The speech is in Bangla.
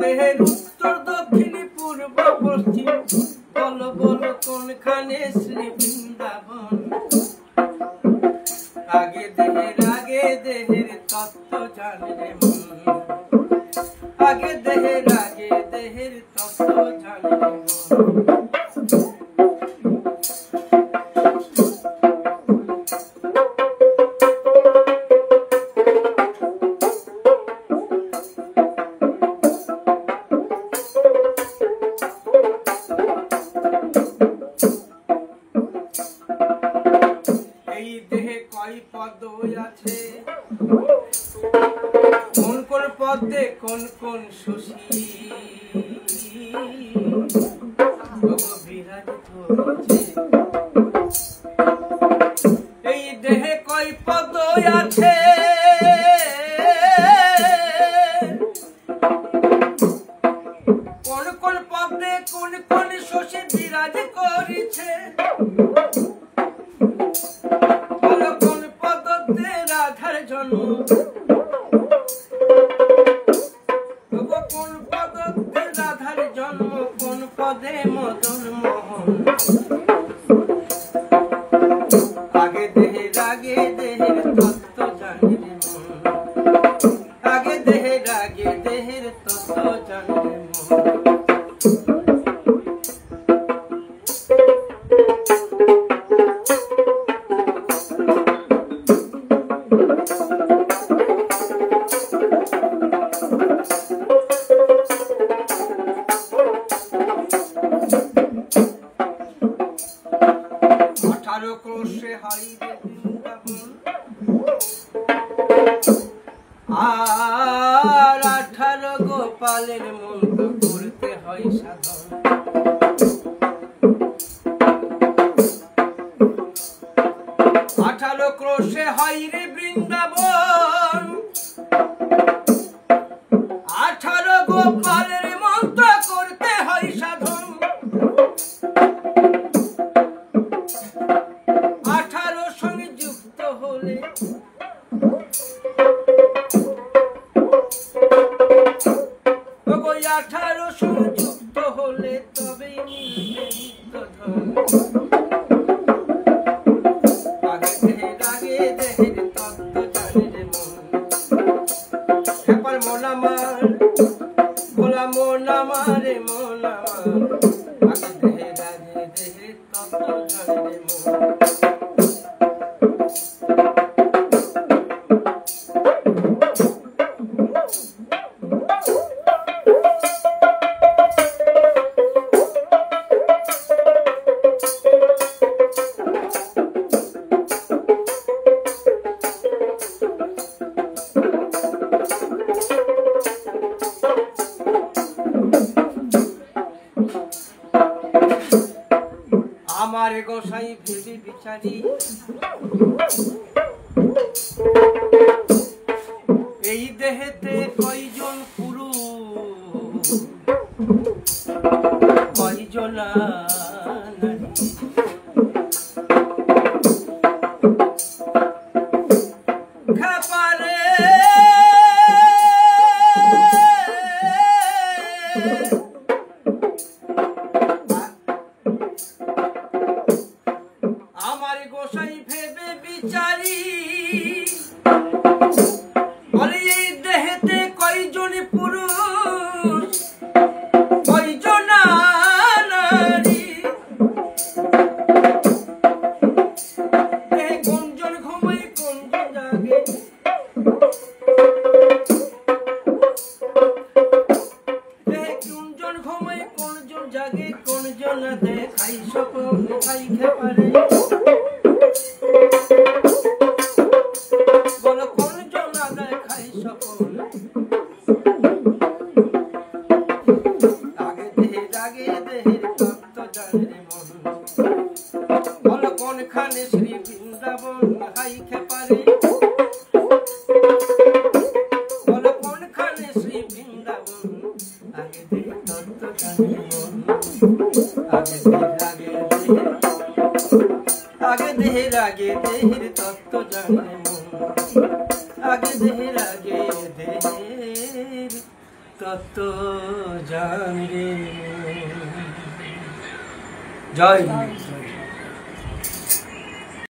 দেহের উত্তর দক্ষিণ পূর্ব পশ্চিম বলো বলো কোনখানে শ্রী বৃন্দাবন আগে দেহের তত্ত্ব জানে রে মন আগে দেহের তত্ত্ব জানে রে মন কোন কোন শশী বিরাজ করেছে এই দেহে কয় পদ আছে কোন কোন পদে কোন কোন শশী বিরাজ করেছে কোন পদতে রাধার জন্ম কোন পদে মদন মোহন আগে দেহের তত্ত্ব জানি রে মন আগে দেহের তত্ত্ব জানি রে মন আর 18 গোপালের মন্ত্র করতে হয় সাধন 18 ক্রোশে হয় রে বৃন্দাবন 18 গোপালের মন্ত্র করতে হয় সাধন 18 সঙ্গে যুক্ত হলে 18 সংযুক্ত হলে তবেই মিলবে নিত্যধন আগে দেহের তত্ত্ব জানে রে মন হেপার মন আমার ভোলা মন আমার রে মন আমার আগে দেহের তত্ত্ব জানে রে মন আমার গোসাই ভেবে বিচারি এই দেহেতে কয়জন পুরুষ কয়জন খাপারে আমার গোসাই ভেবে বিচারি বলে এই দেহেতে কয়জন পুরুষ কয়জন নারী কোনজন ঘুমায় কোনজন জাগে কোনজন ঘুমায় কোনজন জাগে কোনজন দেখাই স্বপ্ন দেখাই খেপারে বলো কোনজন দেখাই স্বপ্ন আগে দেহের তত্ত্ব জানে রে মন বলো কোনখানে শ্রী বৃন্দাবন হাই খেপারে বলো কোনখানে শ্রী বৃন্দাবন আগে দেহের তত্ত্ব জানে রে মন আগে দেহের তত্ত্ব জানে মন আগে দেহের তত জানবে। জয়